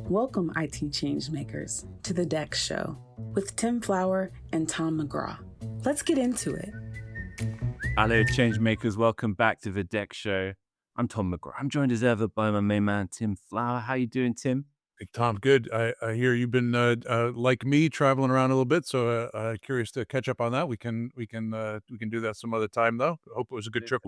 Welcome, IT changemakers, to the DEX show with Tim Flower and Tom McGraw. Let's get into it. Hello, changemakers. Welcome back to the DEX show. I'm Tom McGraw. I'm joined as ever by my main man, Tim Flower. How you doing, Tim? Hey, Tom, good. I hear you've been like me, traveling around a little bit, so curious to catch up on that. We can do that some other time, though. Hope it was a good trip.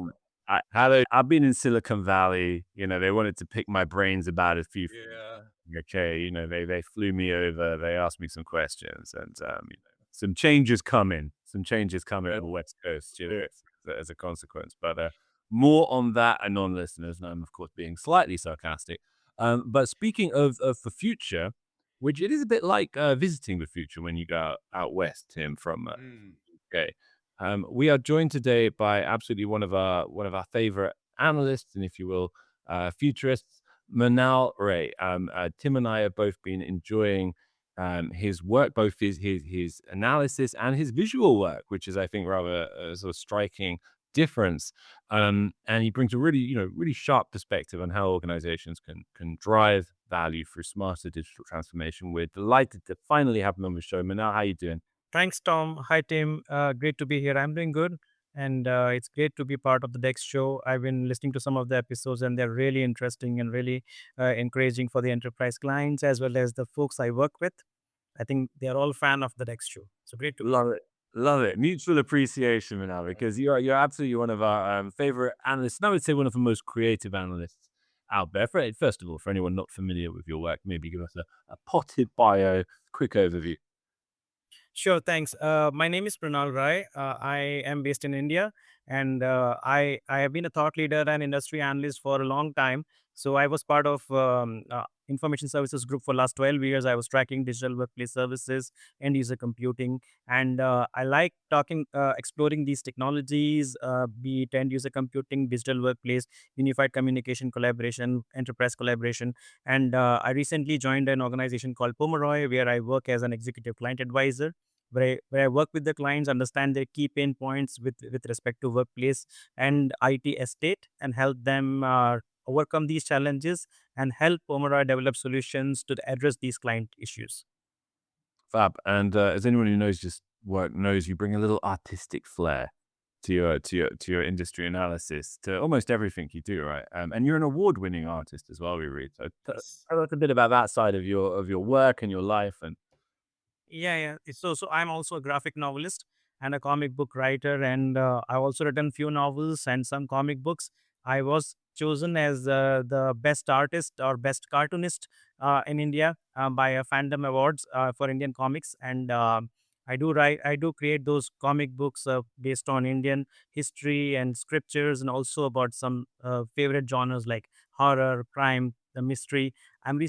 I've been in Silicon Valley. They wanted to pick my brains about a few things. Yeah. Okay, they flew me over. They asked me some questions, and some changes coming. Some changes coming on the West Coast, as a consequence. But more on that and non-listeners. And I'm of course being slightly sarcastic. But speaking of the future, which it is a bit like visiting the future when you go out west, Tim, from UK. We are joined today by absolutely one of our favorite analysts, and if you will, futurists, Mrinal Rai. Tim and I have both been enjoying his work, both his analysis and his visual work, which is, I think, rather a sort of striking difference. And he brings a really sharp perspective on how organizations can drive value through smarter digital transformation. We're delighted to finally have him on the show. Mrinal, how you doing? Thanks, Tom. Hi, Tim. Great to be here. I'm doing good. And it's great to be part of the DEX show. I've been listening to some of the episodes, and they're really interesting and really encouraging for the enterprise clients as well as the folks I work with. I think they're all fan of the DEX show. So great to Love it. Love it. Mutual appreciation, Mrinal, because you're absolutely one of our favorite analysts. And I would say one of the most creative analysts out there. First of all, for anyone not familiar with your work, maybe give us a potted bio, quick overview. Sure, thanks. My name is Mrinal Rai. I am based in India, and I have been a thought leader and industry analyst for a long time. So I was part of information services group for last 12 years. I was tracking digital workplace services, end user computing, and I like exploring these technologies, be it end user computing, digital workplace, unified communication, collaboration, enterprise collaboration. And I recently joined an organization called Pomeroy, where I work as an executive client advisor, where I work with the clients, understand their key pain points with respect to workplace and IT estate, and help them overcome these challenges and help Pomeroy develop solutions to address these client issues. Fab. And as anyone who knows just work knows, you bring a little artistic flair to your industry analysis, to almost everything you do, right? And you're an award-winning artist as well. We read. So tell us a bit about that side of your work and your life. And Yeah. So I'm also a graphic novelist and a comic book writer, and I've also written few novels and some comic books. I was chosen as the best artist or best cartoonist in India by a Fandom Awards for Indian comics, and I do create those comic books based on Indian history and scriptures, and also about some favorite genres like horror, crime, the mystery. I'm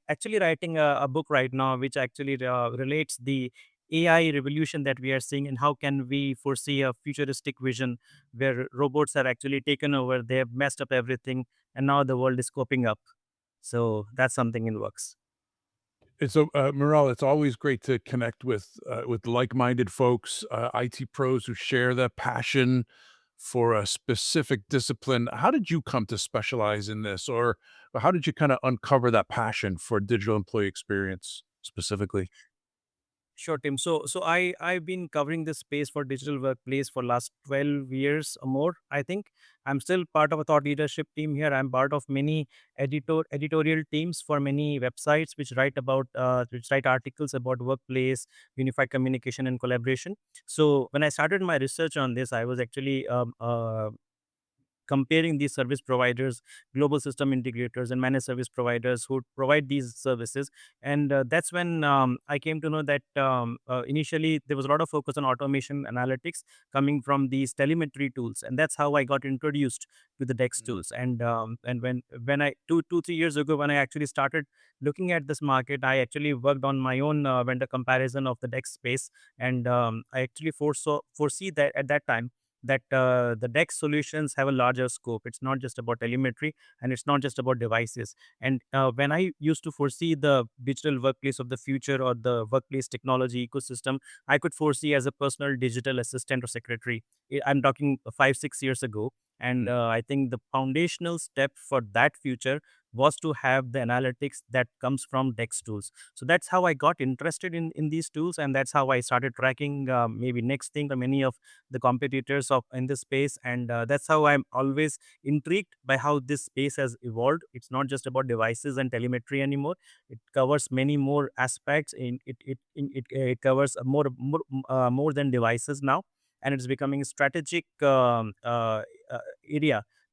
actually writing a book right now, which actually relates the AI revolution that we are seeing, and how can we foresee a futuristic vision where robots have actually taken over, they have messed up everything, and now the world is coping up. So that's something in works. And so, Morel, it's always great to connect with like-minded folks, IT pros who share the passion for a specific discipline. How did you come to specialize in this, or how did you kind of uncover that passion for digital employee experience specifically? Sure, Tim. I've been covering this space for digital workplace for last 12 years or more. I think I'm still part of a thought leadership team here. I'm part of many editorial teams for many websites which write articles about workplace, unified communication, and collaboration. So when I started my research on this, I was actually comparing these service providers, global system integrators, and managed service providers who provide these services. And that's when I came to know that initially there was a lot of focus on automation analytics coming from these telemetry tools, and that's how I got introduced to the DEX tools. And when I 2 3 years ago, when I actually started looking at this market, I actually worked on my own vendor comparison of the DEX space, and I actually foresee that at that time that the DEX solutions have a larger scope. It's not just about telemetry, and it's not just about devices. And when I used to foresee the digital workplace of the future or the workplace technology ecosystem, I could foresee as a personal digital assistant or secretary. I'm talking 5 6 years ago. And I think the foundational step for that future was to have the analytics that comes from DEX tools. So that's how I got interested in these tools, and that's how I started tracking maybe next thing or many of the competitors of in this space. And that's how I'm always intrigued by how this space has evolved. It's not just about devices and telemetry anymore. It covers many more aspects. It covers more than devices now, and it's becoming a strategic area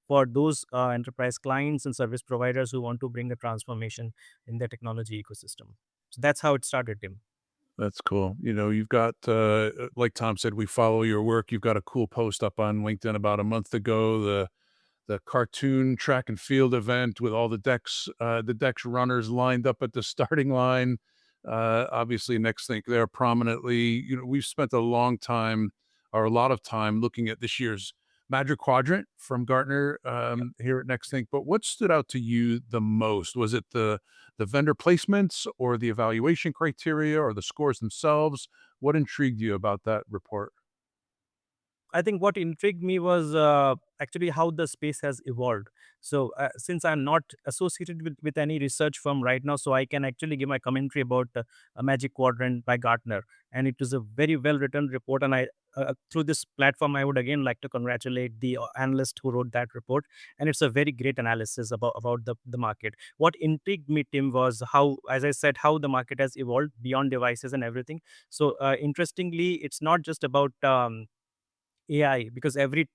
for those enterprise clients and service providers who want to bring a transformation in their technology ecosystem. So that's how it started, Tim. That's cool. You've got, like Tom said, we follow your work. You've got a cool post up on LinkedIn about a month ago, the cartoon track and field event with all the DEX runners lined up at the starting line. Obviously, next thing there prominently. We've spent a lot of time looking at this year's Magic Quadrant from Gartner here at Next Think. But what stood out to you the most? Was it the vendor placements or the evaluation criteria or the scores themselves? What intrigued you about that report? I think what intrigued me was actually how the space has evolved. So, since I'm not associated with any research firm right now, so I can actually give my commentary about a Magic Quadrant by Gartner. And it was a very well written report. And through this platform, I would again like to congratulate the analyst who wrote that report. And it's a very great analysis about the market. What intrigued me, Tim, was how, as I said, how the market has evolved beyond devices and everything. So, interestingly, it's not just about AI, because every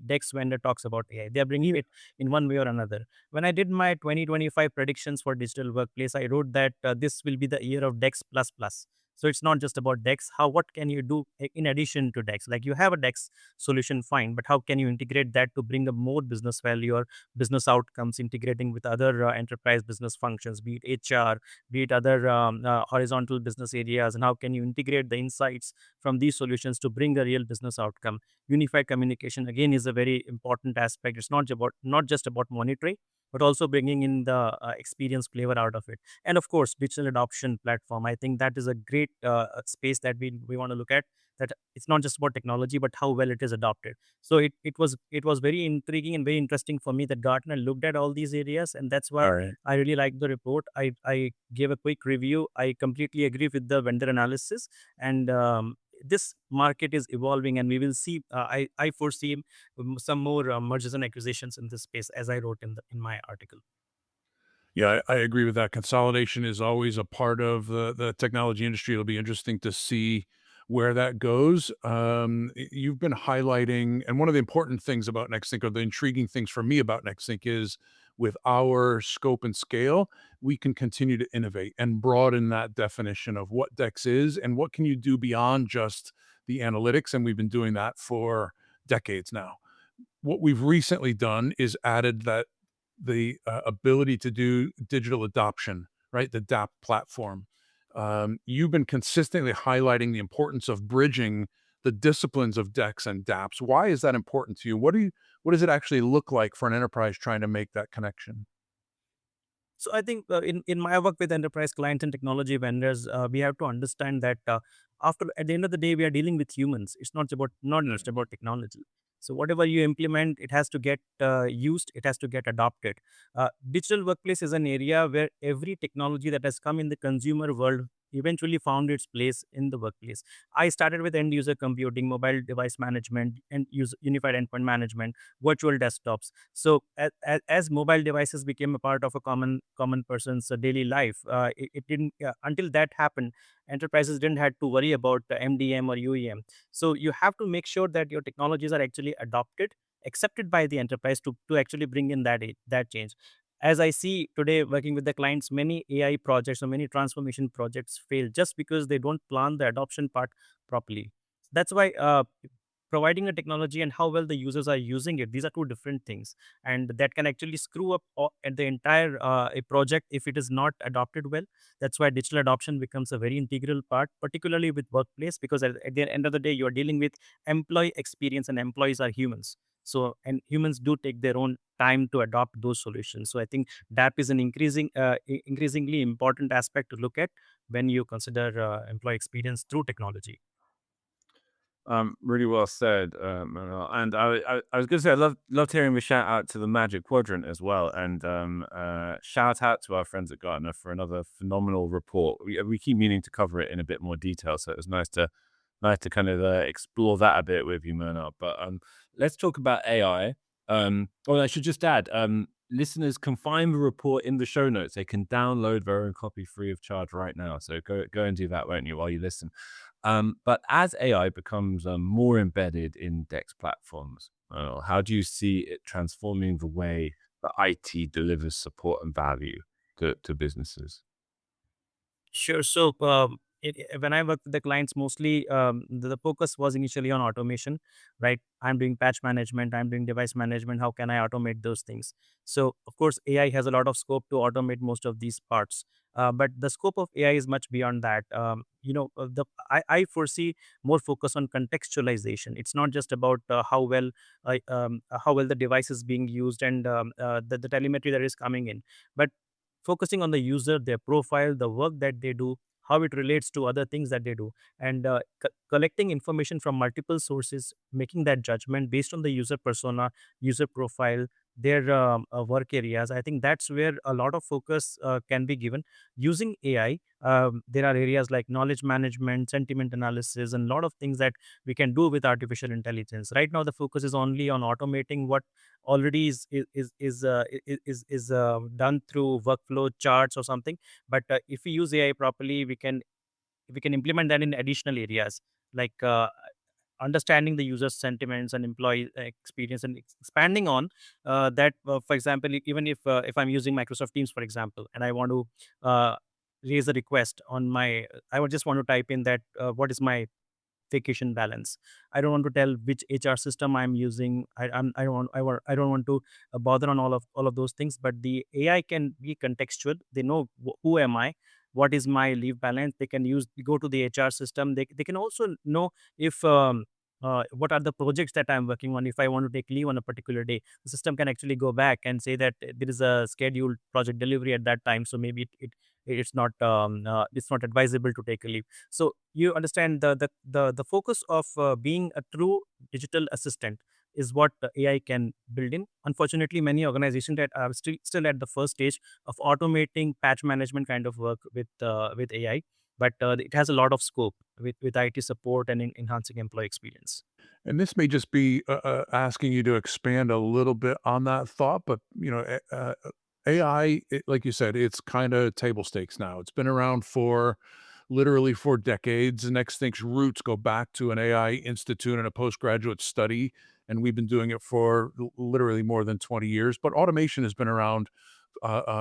DEX vendor talks about AI. They are bringing it in one way or another. When I did my 2025 predictions for digital workplace, I wrote that this will be the year of DEX plus plus. So it's not just about DEX. What can you do in addition to DEX? Like, you have a DEX solution, fine, but how can you integrate that to bring a more business value or business outcomes, integrating with other enterprise business functions, be it HR, be it other horizontal business areas, and how can you integrate the insights from these solutions to bring a real business outcome? Unified communication again is a very important aspect. It's not just about monitoring, but also bringing in the experience flavor out of it. And of course, digital adoption platform, I think that is a great space that we want to look at. That it's not just about technology, but how well it is adopted. So it was very intriguing and very interesting for me that Gartner looked at all these areas, and that's why All right. I really like the report. I gave a quick review. I completely agree with the vendor analysis, and this market is evolving, and we will see. I foresee some more mergers and acquisitions in this space, as I wrote in my article. Yeah, I agree with that. Consolidation is always a part of the technology industry. It'll be interesting to see where that goes. You've been highlighting, and one of the important things about NextThink, or the intriguing things for me about NextThink, is with our scope and scale, we can continue to innovate and broaden that definition of what DEX is and what can you do beyond just the analytics. And we've been doing that for decades now. What we've recently done is added the ability to do digital adoption, right? The DAP platform. You've been consistently highlighting the importance of bridging the disciplines of DEX and DAPs. Why is that important to you? What does it actually look like for an enterprise trying to make that connection? So I think in my work with enterprise clients and technology vendors, we have to understand that after at the end of the day, we are dealing with humans. It's not just about technology. So whatever you implement, it has to get used. It has to get adopted. Digital workplace is an area where every technology that has come in the consumer world eventually found its place in the workplace. I started with end user computing, mobile device management, and unified endpoint management, virtual desktops. So as mobile devices became a part of a common person's daily life, it didn't until that happened. Enterprises didn't have to worry about MDM or UEM. So you have to make sure that your technologies are actually adopted, accepted by the enterprise to actually bring in that change. As I see today working with the clients, many AI projects or many transformation projects fail just because they don't plan the adoption part properly. That's why providing a technology and how well the users are using it, these are two different things, and that can actually screw up at the entire a project if it is not adopted well. That's why digital adoption becomes a very integral part, particularly with workplace, because at the end of the day, you're dealing with employee experience, and employees are humans. So, and humans do take their own time to adopt those solutions. So I think DAP is an increasingly important aspect to look at when you consider employee experience through technology. Really well said, Manuel. And I was going to say, loved hearing the shout out to the Magic Quadrant as well. And shout out to our friends at Gartner for another phenomenal report. We keep meaning to cover it in a bit more detail, so it was nice to kind of explore that a bit with you, Manuel. But let's talk about AI. I should just add, listeners can find the report in the show notes. They can download their own copy free of charge right now. So go and do that, won't you, while you listen? But as AI becomes more embedded in DEX platforms, how do you see it transforming the way that IT delivers support and value to businesses? Sure. So, when I work with the clients, mostly the focus was initially on automation, right? I'm doing patch management, I'm doing device management. How can I automate those things? So, of course, AI has a lot of scope to automate most of these parts. But the scope of AI is much beyond that. I foresee more focus on contextualization. It's not just about how well the device is being used and the telemetry that is coming in, but focusing on the user, their profile, the work that they do, how it relates to other things that they do, and collecting information from multiple sources, making that judgment based on the user persona, user profile, their work areas. I think that's where a lot of focus can be given using AI. There are areas like knowledge management, sentiment analysis, and a lot of things that we can do with artificial intelligence. Right now, the focus is only on automating what already is done through workflow charts or something. But if we use AI properly, we can implement that in additional areas like understanding the user's sentiments and employee experience, and expanding on that. For example, even if I'm using Microsoft Teams, for example, and I want to raise a request on my, I would just want to type in that what is my vacation balance. I don't want to tell which HR system I'm using. I don't want to bother on all of those things. But the AI can be contextual. They know who am I, what is my leave balance. They can go to the HR system. They can also know if what are the projects that I'm working on. If I want to take leave on a particular day, the system can actually go back and say that there is a scheduled project delivery at that time. So maybe it's not advisable to take a leave. So you understand the focus of being a true digital assistant is what the AI can build in. Unfortunately, many organizations that are still at the first stage of automating patch management kind of work with AI, but it has a lot of scope with IT support and enhancing employee experience. And this may just be asking you to expand a little bit on that thought, but AI, like you said, it's kind of table stakes now. It's been around for literally for decades. The next thing's roots go back to an AI institute and a postgraduate study, and we've been doing it for literally more than 20 years. But automation has been around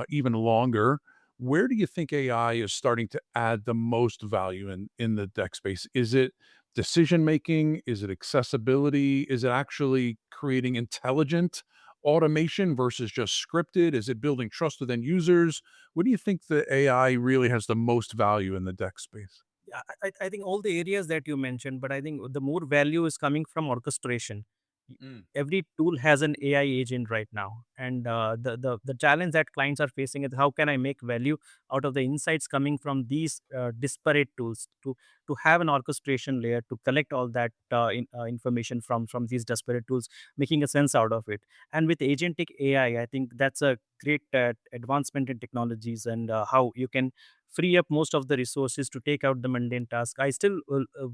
even longer. Where do you think AI is starting to add the most value in the deck space? Is it decision making? Is it accessibility? Is it actually creating intelligent automation versus just scripted? Is it building trust with end users? What do you think the AI really has the most value in the deck space? Yeah, I think all the areas that you mentioned, but I think the more value is coming from orchestration. Mm. Every tool has an AI agent right now, and the challenge that clients are facing is how can I make value out of the insights coming from these disparate tools to have an orchestration layer to collect all that information from these disparate tools, making a sense out of it. And with agentic AI, I think that's a great advancement in technologies and how you can free up most of the resources to take out the mundane task. I still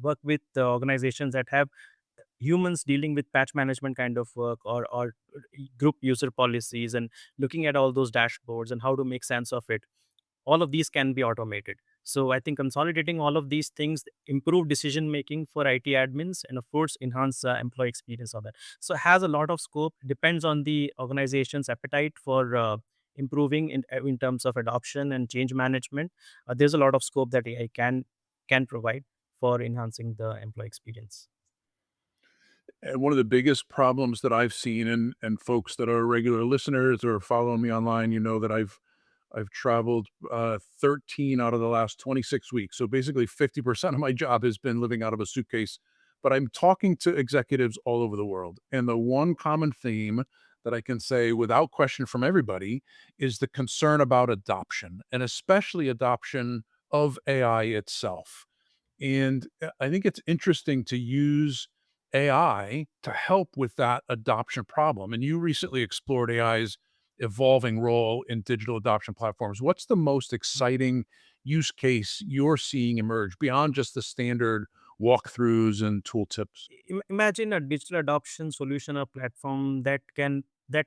work with organizations that have humans dealing with patch management kind of work, or group user policies, and looking at all those dashboards and how to make sense of it. All of these can be automated. So I think consolidating all of these things improve decision making for IT admins, and of course enhance employee experience on that. So it has a lot of scope. Depends on the organization's appetite for improving in terms of adoption and change management. There's a lot of scope that AI can provide for enhancing the employee experience. And one of the biggest problems that I've seen, and folks that are regular listeners or following me online, you know that I've traveled 13 out of the last 26 weeks. So basically 50% of my job has been living out of a suitcase. But I'm talking to executives all over the world. And the one common theme that I can say without question from everybody is the concern about adoption, and especially adoption of AI itself. And I think it's interesting to use AI to help with that adoption problem. And you recently explored AI's evolving role in digital adoption platforms. What's the most exciting use case you're seeing emerge beyond just the standard walkthroughs and tooltips? Imagine a digital adoption solution or platform that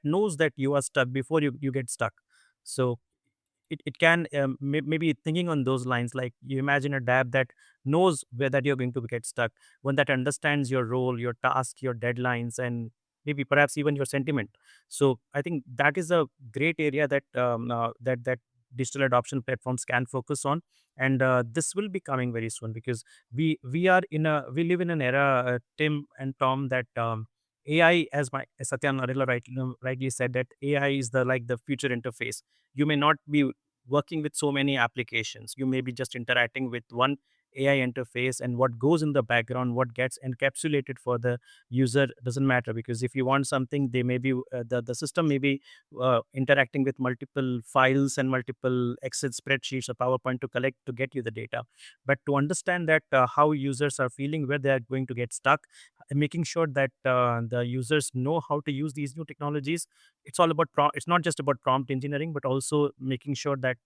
knows that you are stuck before you get stuck. So it can maybe thinking on those lines, like you imagine a DAP that knows where that you're going to get stuck, one that understands your role, your task, your deadlines, and maybe perhaps even your sentiment. So I think that is a great area that that digital adoption platforms can focus on, and this will be coming very soon, because we live in an era, Tim and Tom, that AI, as Satya Nadella rightly said, that AI is the future interface. You may not be working with so many applications. You may be just interacting with one AI interface, and what goes in the background, what gets encapsulated for the user doesn't matter, because if you want something, they may be the system may be interacting with multiple files and multiple Excel spreadsheets or PowerPoint to get you the data. But to understand that how users are feeling, where they are going to get stuck, and making sure that the users know how to use these new technologies. It's all about it's not just about prompt engineering, but also making sure that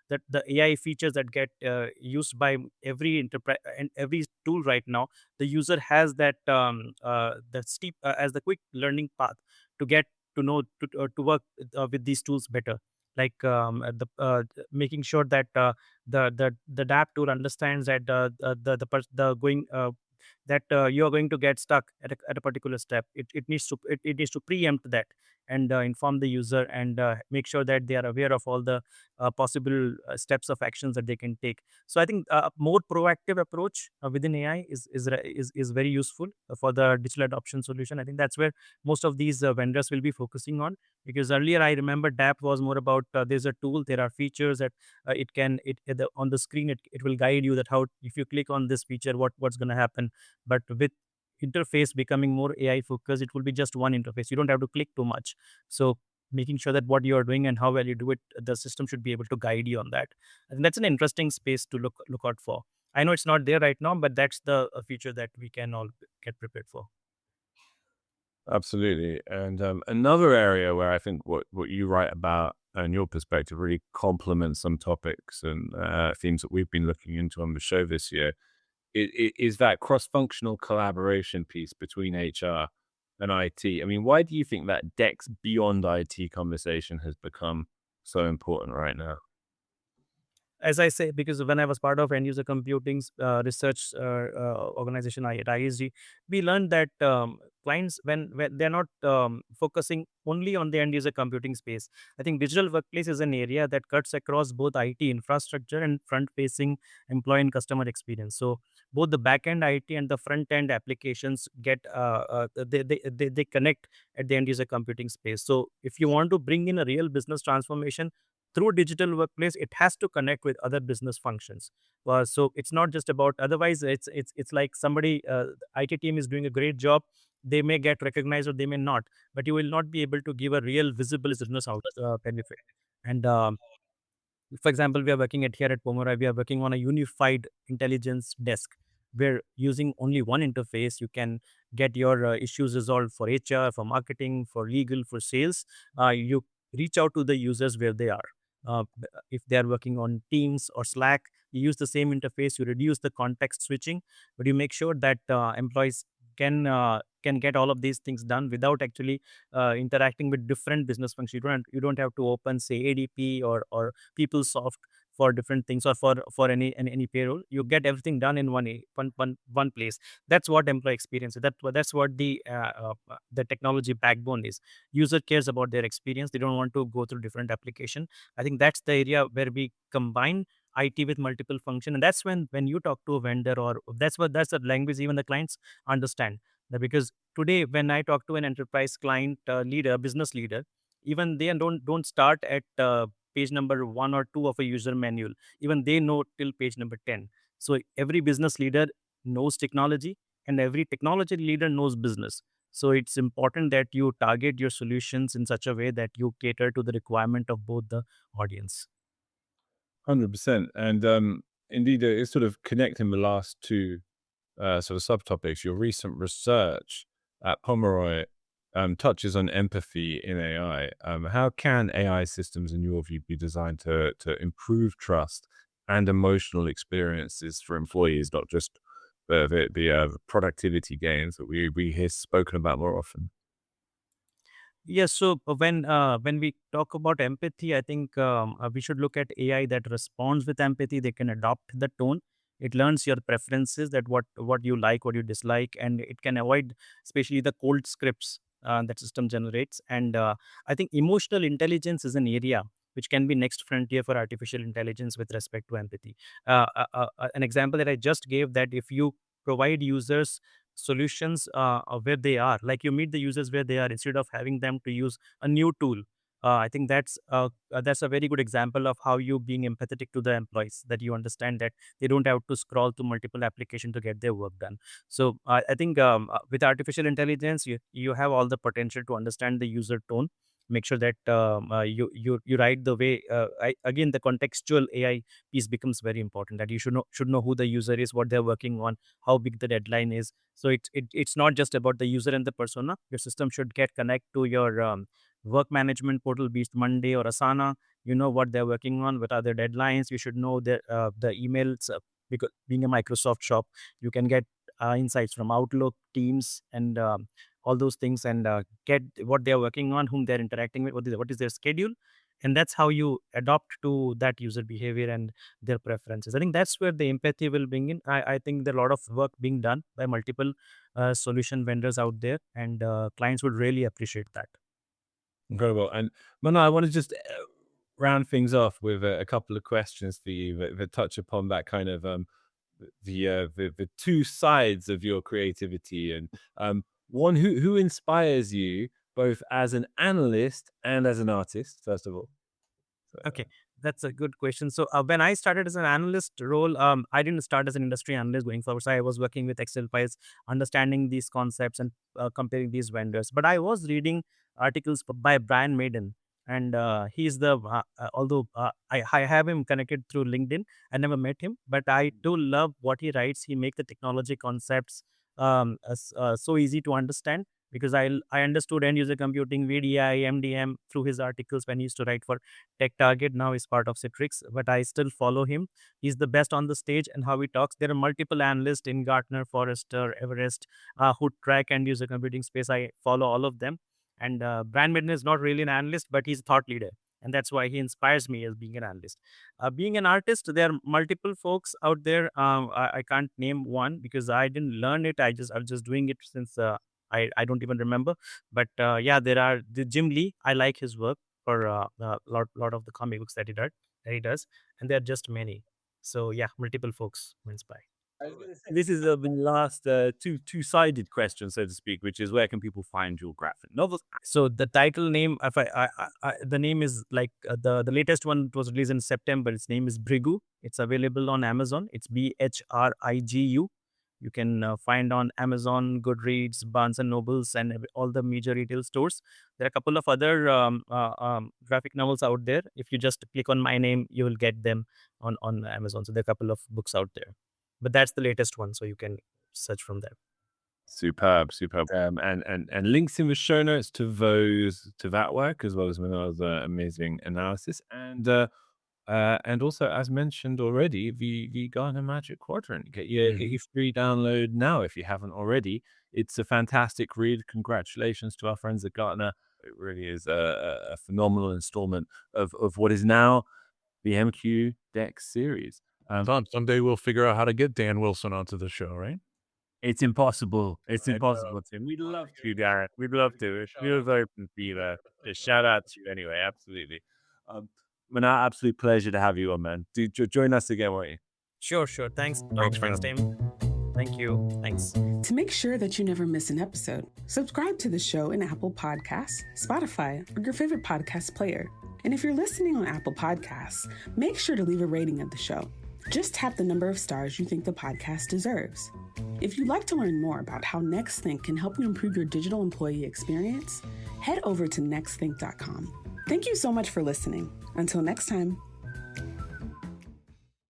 that the AI features that get used by every enterprise and every tool right now, the user has that the steep as the quick learning path to get to know to work with these tools better. Like making sure that the DAP tool understands that the going that you are going to get stuck at a particular step. It needs to preempt that, and inform the user, and make sure that they are aware of all the possible steps of actions that they can take. So I think a more proactive approach within AI is very useful for the digital adoption solution. I think that's where most of these vendors will be focusing on, because earlier I remember DAP was more about there's a tool, there are features that on the screen, it will guide you that how, if you click on this feature, what's going to happen. But with interface becoming more AI focused, it will be just one interface. You don't have to click too much. So making sure that what you are doing and how well you do it, the system should be able to guide you on that. And that's an interesting space to look out for. I know it's not there right now, but that's the feature that we can all get prepared for. Absolutely. And another area where I think what you write about and your perspective really complements some topics and themes that we've been looking into on the show this year is that cross-functional collaboration piece between HR and IT. I mean, why do you think that DEX beyond IT conversation has become so important right now? As I say, because when I was part of end user computing's research organization at ISG, we learned that clients, when they're not focusing only on the end user computing space, I think digital workplace is an area that cuts across both IT infrastructure and front facing employee and customer experience. So both the back end IT and the front end applications get they connect at the end user computing space. So if you want to bring in a real business transformation through digital workplace, it has to connect with other business functions. So it's not just about, otherwise it's like somebody IT team is doing a great job, they may get recognized or they may not, but you will not be able to give a real visible business out benefit. And for example, we are working here at Pomeroy, we are working on a unified intelligence desk, where using only one interface, you can get your issues resolved for HR, for marketing, for legal, for sales. You reach out to the users where they are. If they are working on Teams or Slack, you use the same interface, you reduce the context switching, but you make sure that employees can get all of these things done without actually interacting with different business functions. You don't have to open, say, ADP or PeopleSoft for different things, or for any payroll. You get everything done in one place. That's what employee experience is. That's what the technology backbone is. User cares about their experience. They don't want to go through different application. I think that's the area where we combine IT with multiple function, and that's when you talk to a vendor, or that's the language even the clients understand. Because today, when I talk to an enterprise client leader, business leader, even they don't start at page number 1 or 2 of a user manual. Even they know till page number 10. So every business leader knows technology, and every technology leader knows business. So it's important that you target your solutions in such a way that you cater to the requirement of both the audience. 100%. And Indeed, it's sort of connecting the last two sort of subtopics. Your recent research at Pomeroy touches on empathy in AI. How can AI systems, in your view, be designed to improve trust and emotional experiences for employees, not just the productivity gains that we hear spoken about more often? Yes. So when we talk about empathy, I think we should look at AI that responds with empathy. They can adopt the tone. It learns your preferences, that what you like, what you dislike, and it can avoid, especially the cold scripts that system generates. And I think emotional intelligence is an area which can be next frontier for artificial intelligence with respect to empathy. An example that I just gave, that if you provide users solutions where they are, like you meet the users where they are instead of having them to use a new tool. I think that's a very good example of how you being empathetic to the employees, that you understand that they don't have to scroll to multiple applications to get their work done. So I think with artificial intelligence, you have all the potential to understand the user tone, make sure that you write the way. Again, the contextual AI piece becomes very important, that you should know who the user is, what they're working on, how big the deadline is. So it's not just about the user and the persona. Your system should get connect to your work management portal, be it Monday or Asana. You know what they're working on, what are their deadlines. You should know the emails, because being a Microsoft shop, you can get insights from Outlook, Teams, and all those things, and get what they're working on, whom they're interacting with, what is their schedule. And that's how you adopt to that user behavior and their preferences. I think that's where the empathy will bring in. I think there are a lot of work being done by multiple solution vendors out there, and clients would really appreciate that. Incredible. And Mana, I want to just round things off with a couple of questions for you that touch upon that kind of the two sides of your creativity. And one, who inspires you both as an analyst and as an artist, first of all? Okay, that's a good question. So when I started as an analyst role, I didn't start as an industry analyst going forward. So I was working with Excel files, understanding these concepts and comparing these vendors. But I was reading articles by Brian Maiden, and he's the although I have him connected through LinkedIn. I never met him, but I do love what he writes. He makes the technology concepts so easy to understand, because I understood end user computing, VDI, MDM through his articles when he used to write for Tech Target. Now he's part of Citrix, but I still follow him. He's the best on the stage, and how he talks. There are multiple analysts in Gartner, Forrester, Everest, who track end user computing space. I follow all of them. And Brian Midden is not really an analyst, but he's a thought leader. And that's why he inspires me as being an analyst. Being an artist, there are multiple folks out there. I can't name one because I didn't learn it. I was just doing it since I don't even remember. But yeah, there are the Jim Lee. I like his work for a lot of the comic books that he does, and there are just many. So yeah, multiple folks who inspire. This is the last two-sided question, so to speak, which is, where can people find your graphic novels? So the title name, if the name is like the latest one was released in September. Its name is Brigu. It's available on Amazon. It's BHRIGU. You can find on Amazon, Goodreads, Barnes and Nobles, and all the major retail stores. There are a couple of other graphic novels out there. If you just click on my name, you will get them on Amazon. So there are a couple of books out there, but that's the latest one, so you can search from there. Superb. And links in the show notes to that work, as well as Mrinal's amazing analysis, and also, as mentioned already, the Gartner Magic Quadrant. Get your free download now if you haven't already. It's a fantastic read. Congratulations to our friends at Gartner. It really is a phenomenal installment of what is now the MQ DEX series. Someday we'll figure out how to get Dan Wilson onto the show, right? It's impossible. It's impossible, Tim. We'd love to, Darren. We'd love to. We're open to be there. Just shout out to you anyway. Absolutely. Mana, absolute pleasure to have you on, man. Do join us again, won't you? Sure. Thanks, Tim. Thank you. Thanks. To make sure that you never miss an episode, subscribe to the show in Apple Podcasts, Spotify, or your favorite podcast player. And if you're listening on Apple Podcasts, make sure to leave a rating of the show. Just tap the number of stars you think the podcast deserves. If you'd like to learn more about how NextThink can help you improve your digital employee experience, head over to nextthink.com. Thank you so much for listening. Until next time.